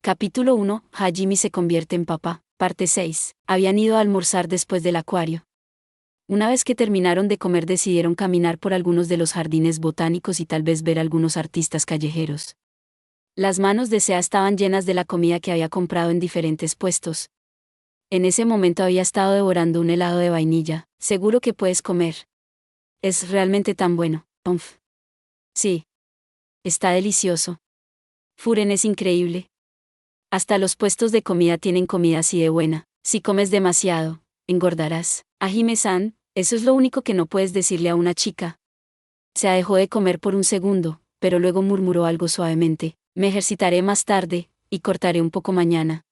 Capítulo 1. Hajime se convierte en papá. Parte 6. Habían ido a almorzar después del acuario. Una vez que terminaron de comer decidieron caminar por algunos de los jardines botánicos y tal vez ver algunos artistas callejeros. Las manos de Sea estaban llenas de la comida que había comprado en diferentes puestos. En ese momento había estado devorando un helado de vainilla. Seguro que puedes comer. Es realmente tan bueno. Umf. Sí. Está delicioso. Furen es increíble. Hasta los puestos de comida tienen comida así de buena. Si comes demasiado, engordarás. Hajime-san, eso es lo único que no puedes decirle a una chica. Se dejó de comer por un segundo, pero luego murmuró algo suavemente. Me ejercitaré más tarde, y cortaré un poco mañana.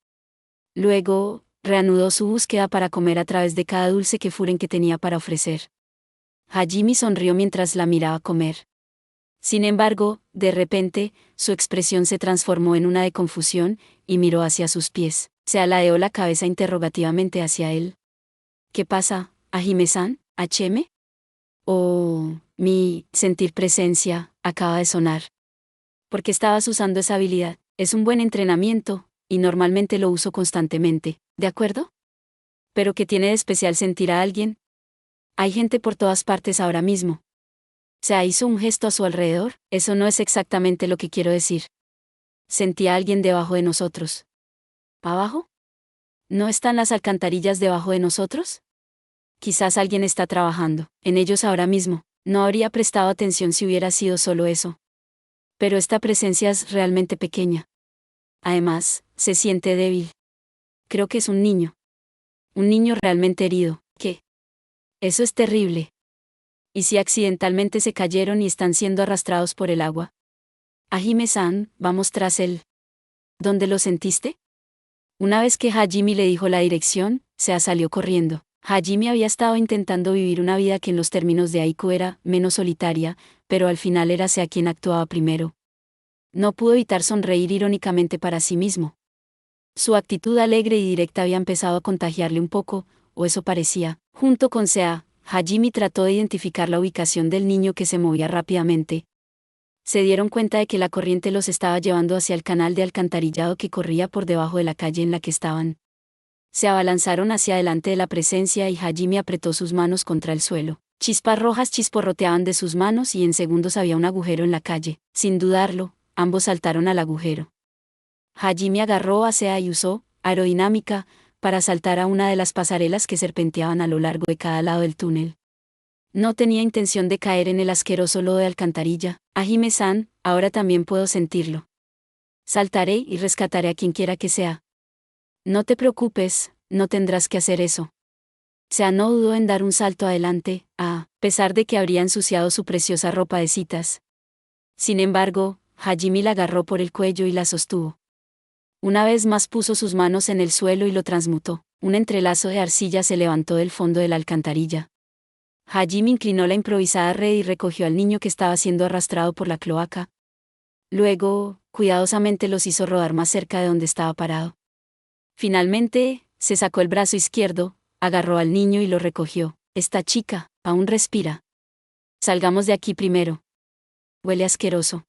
Luego, reanudó su búsqueda para comer a través de cada dulce que Furen que tenía para ofrecer. Hajime sonrió mientras la miraba comer. Sin embargo, de repente, su expresión se transformó en una de confusión, y miró hacia sus pies. Se aladeó la cabeza interrogativamente hacia él. ¿Qué pasa, Hajime-san? ¿HM? Oh, mi sentir presencia acaba de sonar. ¿Por qué estabas usando esa habilidad? Es un buen entrenamiento, y normalmente lo uso constantemente, ¿de acuerdo? ¿Pero qué tiene de especial sentir a alguien? Hay gente por todas partes ahora mismo. Se hizo un gesto a su alrededor. Eso no es exactamente lo que quiero decir. Sentí a alguien debajo de nosotros. ¿Abajo? ¿No están las alcantarillas debajo de nosotros? Quizás alguien está trabajando en ellos ahora mismo. No habría prestado atención si hubiera sido solo eso. Pero esta presencia es realmente pequeña. Además, se siente débil. Creo que es un niño. Un niño realmente herido. ¿Qué? Eso es terrible. ¿Y si accidentalmente se cayeron y están siendo arrastrados por el agua? Hajime-san, vamos tras él. ¿Dónde lo sentiste? Una vez que Hajime le dijo la dirección, Sea salió corriendo. Hajime había estado intentando vivir una vida que en los términos de Aiko era menos solitaria, pero al final era Sea quien actuaba primero. No pudo evitar sonreír irónicamente para sí mismo. Su actitud alegre y directa había empezado a contagiarle un poco, o eso parecía. Junto con Sea, Hajime trató de identificar la ubicación del niño que se movía rápidamente. Se dieron cuenta de que la corriente los estaba llevando hacia el canal de alcantarillado que corría por debajo de la calle en la que estaban. Se abalanzaron hacia adelante de la presencia y Hajime apretó sus manos contra el suelo. Chispas rojas chisporroteaban de sus manos y en segundos había un agujero en la calle. Sin dudarlo, ambos saltaron al agujero. Hajime agarró a Sea y usó aerodinámica para saltar a una de las pasarelas que serpenteaban a lo largo de cada lado del túnel. No tenía intención de caer en el asqueroso lodo de alcantarilla. Hajime-san, ahora también puedo sentirlo. Saltaré y rescataré a quien quiera que sea. No te preocupes, no tendrás que hacer eso. Sea no dudó en dar un salto adelante, a pesar de que habría ensuciado su preciosa ropa de citas. Sin embargo, Hajime la agarró por el cuello y la sostuvo. Una vez más puso sus manos en el suelo y lo transmutó. Un entrelazo de arcilla se levantó del fondo de la alcantarilla. Hajime inclinó la improvisada red y recogió al niño que estaba siendo arrastrado por la cloaca. Luego, cuidadosamente los hizo rodar más cerca de donde estaba parado. Finalmente, se sacó el brazo izquierdo, agarró al niño y lo recogió. Esta chica, aún respira. Salgamos de aquí primero. Huele asqueroso.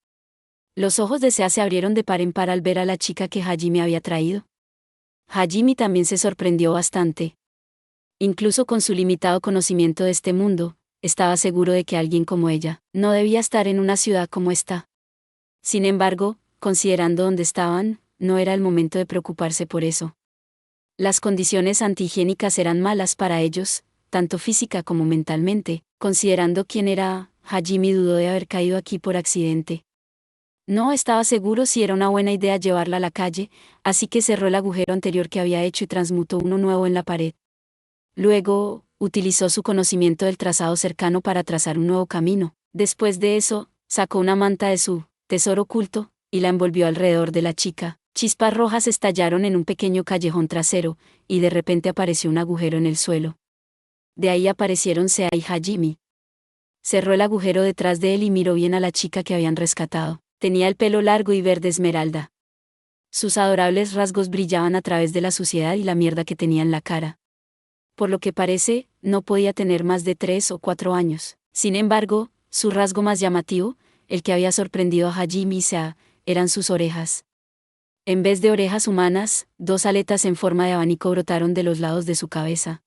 Los ojos de Sea se abrieron de par en par al ver a la chica que Hajime había traído. Hajime también se sorprendió bastante. Incluso con su limitado conocimiento de este mundo, estaba seguro de que alguien como ella no debía estar en una ciudad como esta. Sin embargo, considerando dónde estaban, no era el momento de preocuparse por eso. Las condiciones antihigiénicas eran malas para ellos, tanto física como mentalmente. Considerando quién era, Hajime dudó de haber caído aquí por accidente. No estaba seguro si era una buena idea llevarla a la calle, así que cerró el agujero anterior que había hecho y transmutó uno nuevo en la pared. Luego, utilizó su conocimiento del trazado cercano para trazar un nuevo camino. Después de eso, sacó una manta de su tesoro oculto, y la envolvió alrededor de la chica. Chispas rojas estallaron en un pequeño callejón trasero, y de repente apareció un agujero en el suelo. De ahí aparecieron Sea y Hajime. Cerró el agujero detrás de él y miró bien a la chica que habían rescatado. Tenía el pelo largo y verde esmeralda. Sus adorables rasgos brillaban a través de la suciedad y la mierda que tenía en la cara. Por lo que parece, no podía tener más de 3 o 4 años. Sin embargo, su rasgo más llamativo, el que había sorprendido a Hajime y Sea, eran sus orejas. En vez de orejas humanas, dos aletas en forma de abanico brotaron de los lados de su cabeza.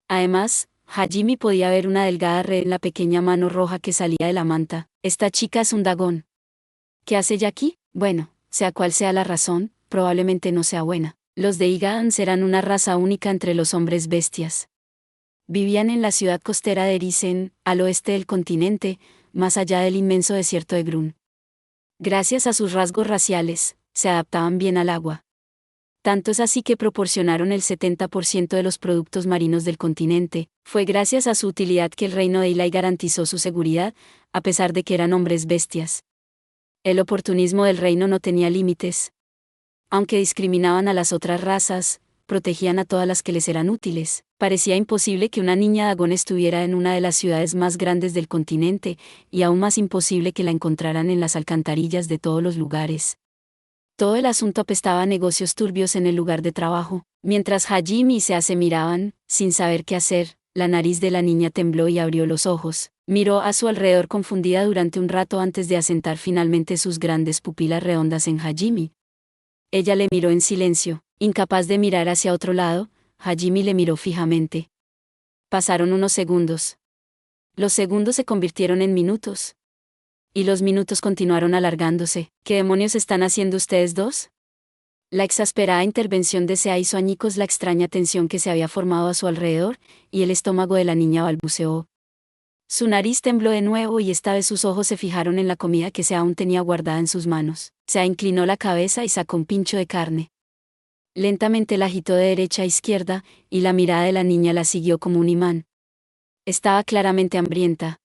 Además, Hajime podía ver una delgada red en la pequeña mano roja que salía de la manta. Esta chica es un dragón. ¿Qué hace ella aquí? Bueno, sea cual sea la razón, probablemente no sea buena. Los de Igans eran una raza única entre los hombres bestias. Vivían en la ciudad costera de Erisen, al oeste del continente, más allá del inmenso desierto de Grun. Gracias a sus rasgos raciales, se adaptaban bien al agua. Tanto es así que proporcionaron el 70% de los productos marinos del continente. Fue gracias a su utilidad que el reino de Ilai garantizó su seguridad, a pesar de que eran hombres bestias. El oportunismo del reino no tenía límites. Aunque discriminaban a las otras razas, protegían a todas las que les eran útiles. Parecía imposible que una niña Dagon estuviera en una de las ciudades más grandes del continente, y aún más imposible que la encontraran en las alcantarillas de todos los lugares. Todo el asunto apestaba a negocios turbios en el lugar de trabajo. Mientras Hajime y Sea se miraban, sin saber qué hacer, la nariz de la niña tembló y abrió los ojos. Miró a su alrededor confundida durante un rato antes de asentar finalmente sus grandes pupilas redondas en Hajime. Ella le miró en silencio, incapaz de mirar hacia otro lado. Hajime le miró fijamente. Pasaron unos segundos. Los segundos se convirtieron en minutos. Y los minutos continuaron alargándose. ¿Qué demonios están haciendo ustedes dos? La exasperada intervención de Sea hizo añicos la extraña tensión que se había formado a su alrededor, y el estómago de la niña balbuceó. Su nariz tembló de nuevo y esta vez sus ojos se fijaron en la comida que Sea aún tenía guardada en sus manos. Sea inclinó la cabeza y sacó un pincho de carne. Lentamente la agitó de derecha a izquierda, y la mirada de la niña la siguió como un imán. Estaba claramente hambrienta.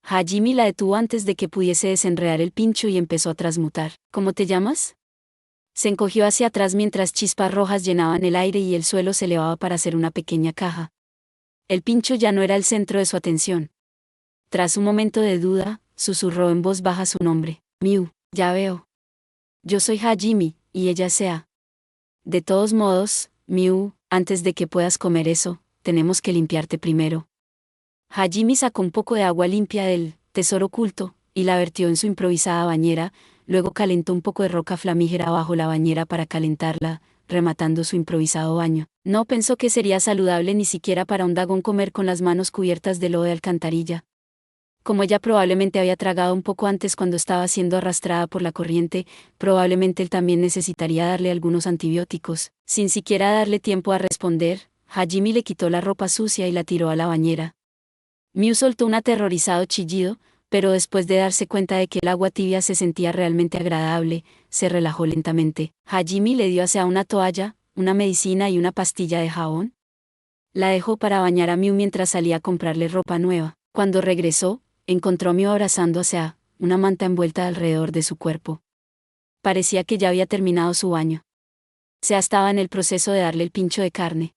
Hajime la detuvo antes de que pudiese desenredar el pincho y empezó a transmutar. ¿Cómo te llamas? Se encogió hacia atrás mientras chispas rojas llenaban el aire y el suelo se elevaba para hacer una pequeña caja. El pincho ya no era el centro de su atención. Tras un momento de duda, susurró en voz baja su nombre. Miu, ya veo. Yo soy Hajime, y ella Sea. De todos modos, Miu, antes de que puedas comer eso, tenemos que limpiarte primero. Hajime sacó un poco de agua limpia del tesoro oculto, y la vertió en su improvisada bañera, luego calentó un poco de roca flamígera bajo la bañera para calentarla, rematando su improvisado baño. No pensó que sería saludable ni siquiera para un dragón comer con las manos cubiertas de lodo de alcantarilla. Como ella probablemente había tragado un poco antes cuando estaba siendo arrastrada por la corriente, probablemente él también necesitaría darle algunos antibióticos. Sin siquiera darle tiempo a responder, Hajime le quitó la ropa sucia y la tiró a la bañera. Miu soltó un aterrorizado chillido, pero después de darse cuenta de que el agua tibia se sentía realmente agradable, se relajó lentamente. Hajime le dio hacia una toalla, una medicina y una pastilla de jabón. La dejó para bañar a Miu mientras salía a comprarle ropa nueva. Cuando regresó, encontró a Miu abrazando a Sea, una manta envuelta alrededor de su cuerpo. Parecía que ya había terminado su baño. Sea estaba en el proceso de darle el pincho de carne.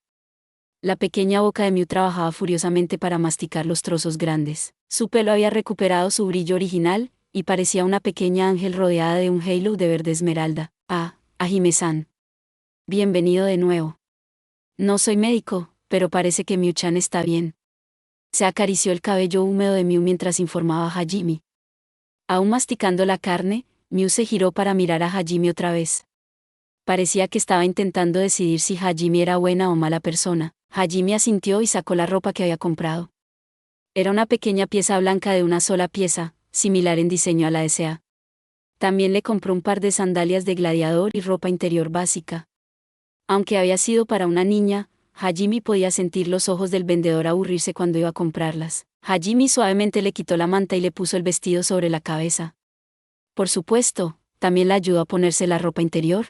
La pequeña boca de Miu trabajaba furiosamente para masticar los trozos grandes. Su pelo había recuperado su brillo original, y parecía una pequeña ángel rodeada de un halo de verde esmeralda. Hajime-san. Bienvenido de nuevo. No soy médico, pero parece que Miu-chan está bien. Se acarició el cabello húmedo de Miu mientras informaba a Hajime. Aún masticando la carne, Miu se giró para mirar a Hajime otra vez. Parecía que estaba intentando decidir si Hajime era buena o mala persona. Hajime asintió y sacó la ropa que había comprado. Era una pequeña pieza blanca de una sola pieza, similar en diseño a la de Sea. También le compró un par de sandalias de gladiador y ropa interior básica. Aunque había sido para una niña, Hajime podía sentir los ojos del vendedor aburrirse cuando iba a comprarlas. Hajime suavemente le quitó la manta y le puso el vestido sobre la cabeza. Por supuesto, también la ayudó a ponerse la ropa interior.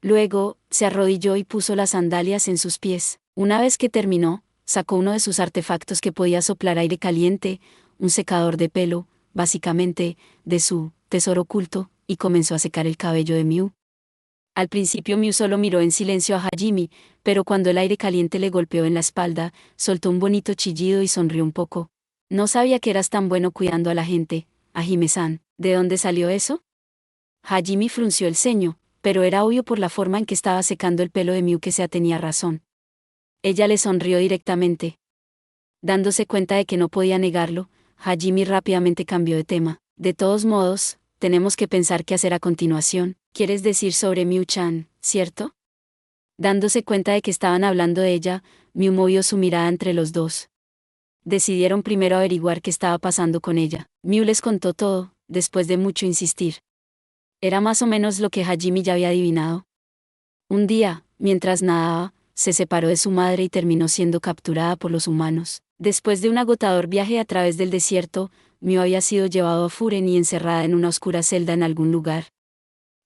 Luego, se arrodilló y puso las sandalias en sus pies. Una vez que terminó, sacó uno de sus artefactos que podía soplar aire caliente, un secador de pelo, básicamente, de su tesoro oculto, y comenzó a secar el cabello de Miu. Al principio Miu solo miró en silencio a Hajime, pero cuando el aire caliente le golpeó en la espalda, soltó un bonito chillido y sonrió un poco. No sabía que eras tan bueno cuidando a la gente, Hajime-san. ¿De dónde salió eso? Hajime frunció el ceño, pero era obvio por la forma en que estaba secando el pelo de Miu que Sea tenía razón. Ella le sonrió directamente. Dándose cuenta de que no podía negarlo, Hajime rápidamente cambió de tema. De todos modos, tenemos que pensar qué hacer a continuación. ¿Quieres decir sobre Miu-chan, cierto? Dándose cuenta de que estaban hablando de ella, Miu movió su mirada entre los dos. Decidieron primero averiguar qué estaba pasando con ella. Miu les contó todo, después de mucho insistir. Era más o menos lo que Hajime ya había adivinado. Un día, mientras nadaba, se separó de su madre y terminó siendo capturada por los humanos. Después de un agotador viaje a través del desierto, Miu había sido llevado a Furen y encerrada en una oscura celda en algún lugar.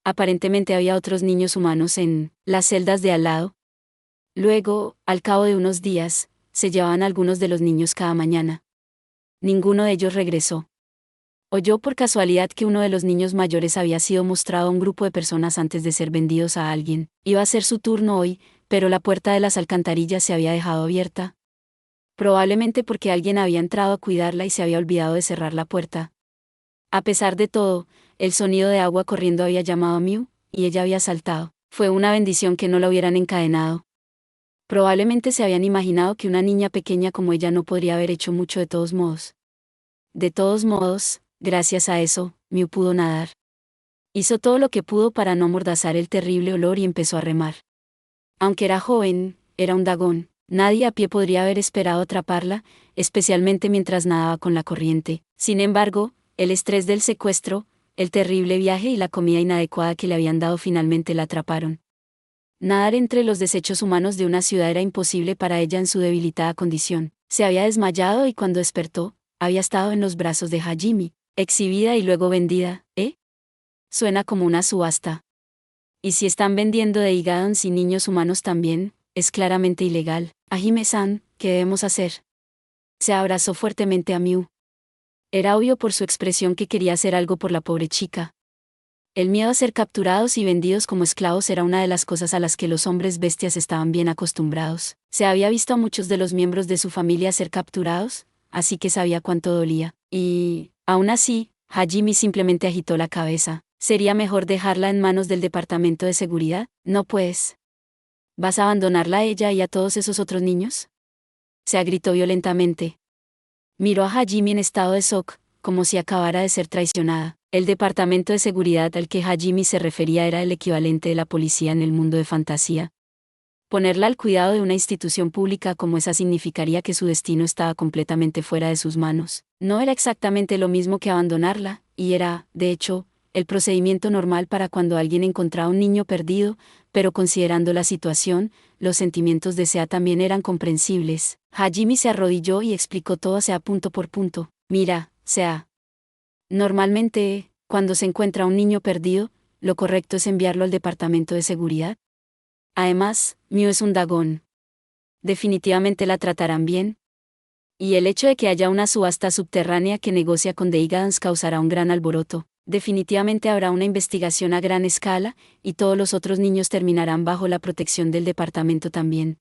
Aparentemente había otros niños humanos en las celdas de al lado. Luego, al cabo de unos días, se llevaban algunos de los niños cada mañana. Ninguno de ellos regresó. Oyó por casualidad que uno de los niños mayores había sido mostrado a un grupo de personas antes de ser vendidos a alguien. Iba a ser su turno hoy, pero la puerta de las alcantarillas se había dejado abierta. Probablemente porque alguien había entrado a cuidarla y se había olvidado de cerrar la puerta. A pesar de todo, el sonido de agua corriendo había llamado a Miu, y ella había saltado. Fue una bendición que no la hubieran encadenado. Probablemente se habían imaginado que una niña pequeña como ella no podría haber hecho mucho de todos modos. De todos modos, gracias a eso, Miu pudo nadar. Hizo todo lo que pudo para no amordazar el terrible olor y empezó a remar. Aunque era joven, era un dagón. Nadie a pie podría haber esperado atraparla, especialmente mientras nadaba con la corriente. Sin embargo, el estrés del secuestro, el terrible viaje y la comida inadecuada que le habían dado finalmente la atraparon. Nadar entre los desechos humanos de una ciudad era imposible para ella en su debilitada condición. Se había desmayado y cuando despertó, había estado en los brazos de Hajime, exhibida y luego vendida, ¿eh? Suena como una subasta. Y si están vendiendo Deigadons y niños humanos también, es claramente ilegal. Hajime-san, ¿qué debemos hacer? Se abrazó fuertemente a Miu. Era obvio por su expresión que quería hacer algo por la pobre chica. El miedo a ser capturados y vendidos como esclavos era una de las cosas a las que los hombres bestias estaban bien acostumbrados. Se había visto a muchos de los miembros de su familia ser capturados, así que sabía cuánto dolía. Y, aún así, Hajime simplemente agitó la cabeza. ¿Sería mejor dejarla en manos del departamento de seguridad? No pues. ¿Vas a abandonarla a ella y a todos esos otros niños? Se agritó violentamente. Miró a Hajime en estado de shock, como si acabara de ser traicionada. El departamento de seguridad al que Hajime se refería era el equivalente de la policía en el mundo de fantasía. Ponerla al cuidado de una institución pública como esa significaría que su destino estaba completamente fuera de sus manos. No era exactamente lo mismo que abandonarla, y era, de hecho, el procedimiento normal para cuando alguien encontraba un niño perdido, pero considerando la situación, los sentimientos de Sea también eran comprensibles. Hajime se arrodilló y explicó todo Sea punto por punto. Mira, Sea. Normalmente, cuando se encuentra un niño perdido, lo correcto es enviarlo al departamento de seguridad. Además, Miu es un dagón. Definitivamente la tratarán bien. Y el hecho de que haya una subasta subterránea que negocia con Deigadons causará un gran alboroto. Definitivamente habrá una investigación a gran escala, y todos los otros niños terminarán bajo la protección del departamento también.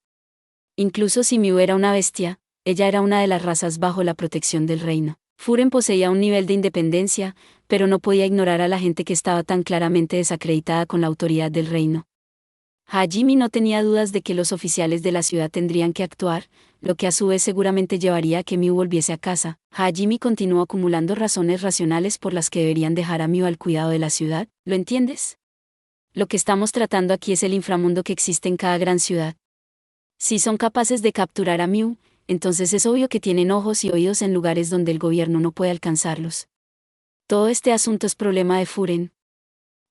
Incluso si Miu era una bestia, ella era una de las razas bajo la protección del reino. Furen poseía un nivel de independencia, pero no podía ignorar a la gente que estaba tan claramente desacreditada con la autoridad del reino. Hajime no tenía dudas de que los oficiales de la ciudad tendrían que actuar, lo que a su vez seguramente llevaría a que Miu volviese a casa. Hajime continuó acumulando razones racionales por las que deberían dejar a Miu al cuidado de la ciudad, ¿lo entiendes? Lo que estamos tratando aquí es el inframundo que existe en cada gran ciudad. Si son capaces de capturar a Miu, entonces es obvio que tienen ojos y oídos en lugares donde el gobierno no puede alcanzarlos. Todo este asunto es problema de Furen.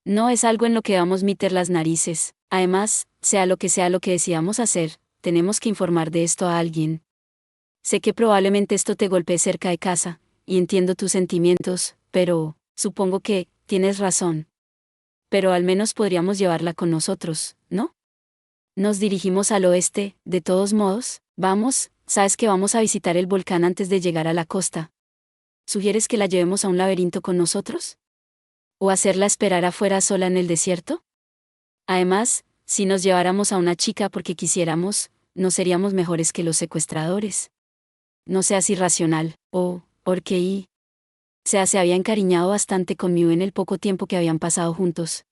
No es algo en lo que vamos a meter las narices. Además, sea lo que decidamos hacer, tenemos que informar de esto a alguien. Sé que probablemente esto te golpee cerca de casa, y entiendo tus sentimientos, pero, supongo que, tienes razón. Pero al menos podríamos llevarla con nosotros, ¿no? Nos dirigimos al oeste, de todos modos, vamos, sabes que vamos a visitar el volcán antes de llegar a la costa. ¿Sugieres que la llevemos a un laberinto con nosotros? ¿O hacerla esperar afuera sola en el desierto? Además, si nos lleváramos a una chica porque quisiéramos, no seríamos mejores que los secuestradores. No seas irracional, porque se había encariñado bastante con Miu en el poco tiempo que habían pasado juntos.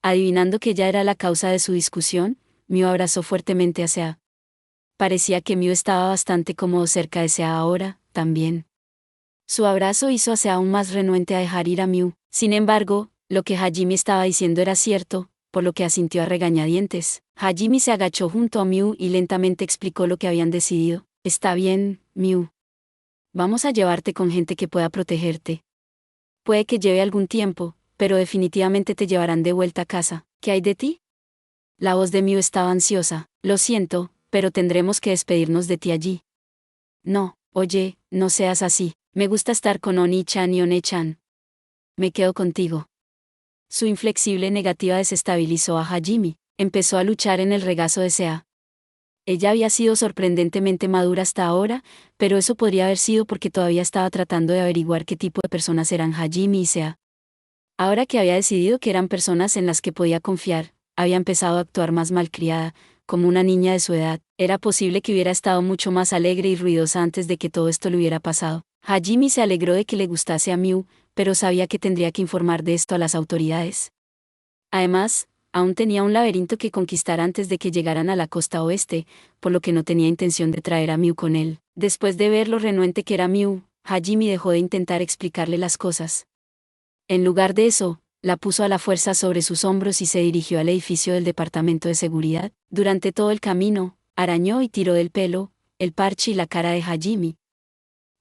Adivinando que ella era la causa de su discusión, Miu abrazó fuertemente a Sea. Parecía que Miu estaba bastante cómodo cerca de Sea ahora, también. Su abrazo hizo a Sea aún más renuente a dejar ir a Miu. Sin embargo, Lo que Hajime estaba diciendo era cierto, por lo que asintió a regañadientes. Hajime se agachó junto a Miu y lentamente explicó lo que habían decidido. Está bien, Miu. Vamos a llevarte con gente que pueda protegerte. Puede que lleve algún tiempo, pero definitivamente te llevarán de vuelta a casa. ¿Qué hay de ti? La voz de Miu estaba ansiosa. Lo siento, pero tendremos que despedirnos de ti allí. No, oye, no seas así. Me gusta estar con Oni-chan y One-chan. Me quedo contigo. Su inflexible negativa desestabilizó a Hajime. Empezó a luchar en el regazo de Sea. Ella había sido sorprendentemente madura hasta ahora, pero eso podría haber sido porque todavía estaba tratando de averiguar qué tipo de personas eran Hajime y Sea. Ahora que había decidido que eran personas en las que podía confiar, había empezado a actuar más malcriada, como una niña de su edad. Era posible que hubiera estado mucho más alegre y ruidosa antes de que todo esto le hubiera pasado. Hajime se alegró de que le gustase a Miu, pero sabía que tendría que informar de esto a las autoridades. Además, aún tenía un laberinto que conquistar antes de que llegaran a la costa oeste, por lo que no tenía intención de traer a Miu con él. Después de ver lo renuente que era Miu, Hajime dejó de intentar explicarle las cosas. En lugar de eso, la puso a la fuerza sobre sus hombros y se dirigió al edificio del departamento de seguridad. Durante todo el camino, arañó y tiró del pelo, el parche y la cara de Hajime.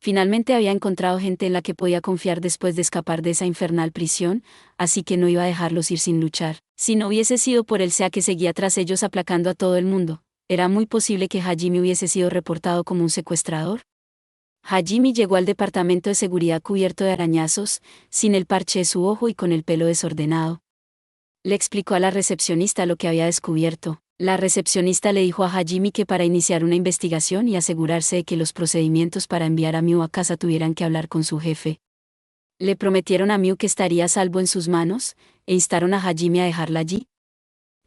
Finalmente había encontrado gente en la que podía confiar después de escapar de esa infernal prisión, así que no iba a dejarlos ir sin luchar. Si no hubiese sido por el Sea que seguía tras ellos aplacando a todo el mundo, era muy posible que Hajime hubiese sido reportado como un secuestrador. Hajime llegó al departamento de seguridad cubierto de arañazos, sin el parche de su ojo y con el pelo desordenado. Le explicó a la recepcionista lo que había descubierto. La recepcionista le dijo a Hajime que para iniciar una investigación y asegurarse de que los procedimientos para enviar a Miu a casa tuvieran que hablar con su jefe. Le prometieron a Miu que estaría a salvo en sus manos, e instaron a Hajime a dejarla allí.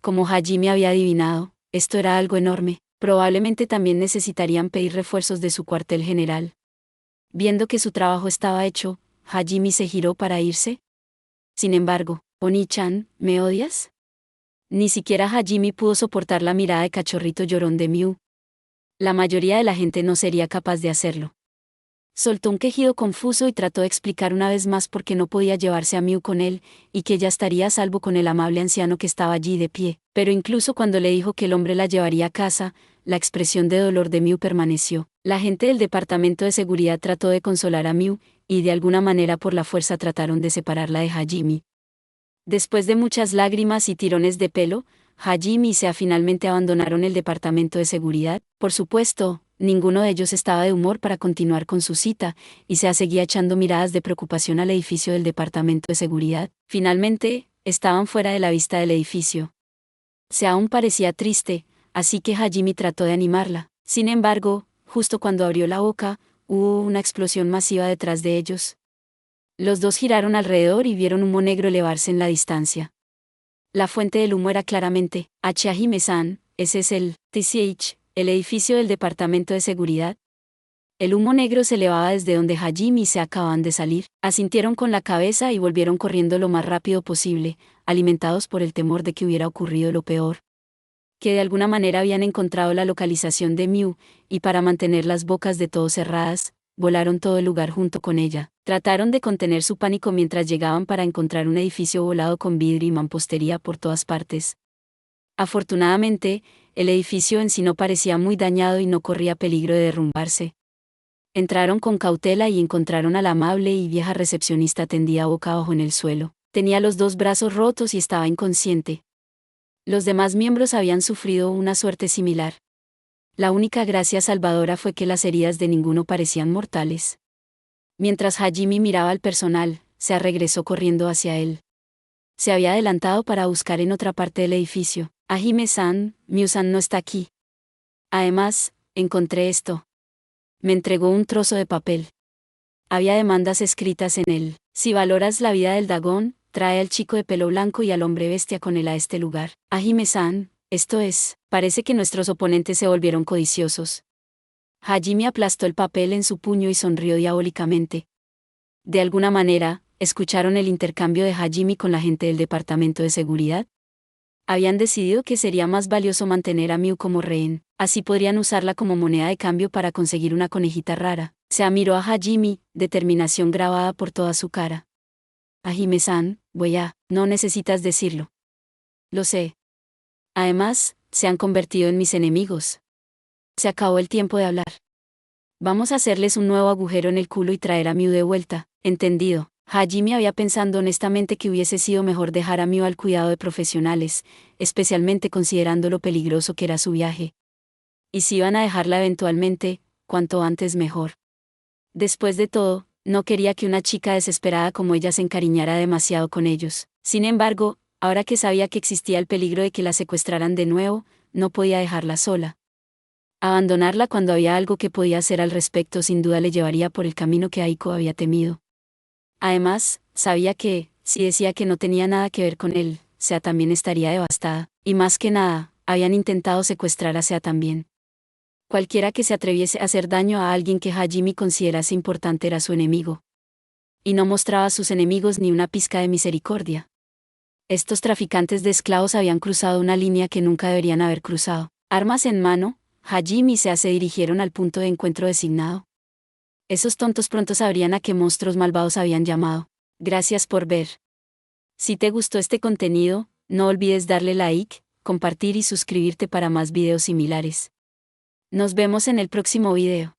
Como Hajime había adivinado, esto era algo enorme. Probablemente también necesitarían pedir refuerzos de su cuartel general. Viendo que su trabajo estaba hecho, Hajime se giró para irse. Sin embargo, Oni-chan, ¿me odias? Ni siquiera Hajime pudo soportar la mirada de cachorrito llorón de Miu. La mayoría de la gente no sería capaz de hacerlo. Soltó un quejido confuso y trató de explicar una vez más por qué no podía llevarse a Miu con él, y que ella estaría a salvo con el amable anciano que estaba allí de pie. Pero incluso cuando le dijo que el hombre la llevaría a casa, la expresión de dolor de Miu permaneció. La gente del departamento de seguridad trató de consolar a Miu, y de alguna manera por la fuerza trataron de separarla de Hajime. Después de muchas lágrimas y tirones de pelo, Hajime y Sea finalmente abandonaron el departamento de seguridad. Por supuesto, ninguno de ellos estaba de humor para continuar con su cita, y Sea seguía echando miradas de preocupación al edificio del departamento de seguridad. Finalmente, estaban fuera de la vista del edificio. Sea aún parecía triste, así que Hajime trató de animarla. Sin embargo, justo cuando abrió la boca, hubo una explosión masiva detrás de ellos. Los dos giraron alrededor y vieron humo negro elevarse en la distancia. La fuente del humo era claramente Hajime-san, ese es el TCH, el edificio del departamento de seguridad. El humo negro se elevaba desde donde Hajime y se acababan de salir. Asintieron con la cabeza y volvieron corriendo lo más rápido posible, alimentados por el temor de que hubiera ocurrido lo peor. Que de alguna manera habían encontrado la localización de Miu, y para mantener las bocas de todos cerradas, volaron todo el lugar junto con ella. Trataron de contener su pánico mientras llegaban para encontrar un edificio volado con vidrio y mampostería por todas partes. Afortunadamente, el edificio en sí no parecía muy dañado y no corría peligro de derrumbarse. Entraron con cautela y encontraron a la amable y vieja recepcionista tendida boca abajo en el suelo. Tenía los dos brazos rotos y estaba inconsciente. Los demás miembros habían sufrido una suerte similar. La única gracia salvadora fue que las heridas de ninguno parecían mortales. Mientras Hajime miraba al personal, se regresó corriendo hacia él. Se había adelantado para buscar en otra parte del edificio. Hajime-san, Miu-san no está aquí. Además, encontré esto. Me entregó un trozo de papel. Había demandas escritas en él. Si valoras la vida del Dagón, trae al chico de pelo blanco y al hombre bestia con él a este lugar. Hajime-san, esto es, parece que nuestros oponentes se volvieron codiciosos. Hajime aplastó el papel en su puño y sonrió diabólicamente. De alguna manera, ¿escucharon el intercambio de Hajime con la gente del departamento de seguridad? Habían decidido que sería más valioso mantener a Miu como rehén, así podrían usarla como moneda de cambio para conseguir una conejita rara. Se miró a Hajime, determinación grabada por toda su cara. Hajime-san, no necesitas decirlo. Lo sé. Además, se han convertido en mis enemigos. Se acabó el tiempo de hablar. Vamos a hacerles un nuevo agujero en el culo y traer a Miu de vuelta, entendido. Hajime había pensado honestamente que hubiese sido mejor dejar a Miu al cuidado de profesionales, especialmente considerando lo peligroso que era su viaje. Y si iban a dejarla eventualmente, cuanto antes mejor. Después de todo, no quería que una chica desesperada como ella se encariñara demasiado con ellos. Sin embargo, ahora que sabía que existía el peligro de que la secuestraran de nuevo, no podía dejarla sola. Abandonarla cuando había algo que podía hacer al respecto sin duda le llevaría por el camino que Aiko había temido. Además, sabía que, si decía que no tenía nada que ver con él, Sea también estaría devastada, y más que nada, habían intentado secuestrar a Sea también. Cualquiera que se atreviese a hacer daño a alguien que Hajime considerase importante era su enemigo. Y no mostraba a sus enemigos ni una pizca de misericordia. Estos traficantes de esclavos habían cruzado una línea que nunca deberían haber cruzado. Armas en mano, Hajime y Sea se dirigieron al punto de encuentro designado. Esos tontos pronto sabrían a qué monstruos malvados habían llamado. Gracias por ver. Si te gustó este contenido, no olvides darle like, compartir y suscribirte para más videos similares. Nos vemos en el próximo video.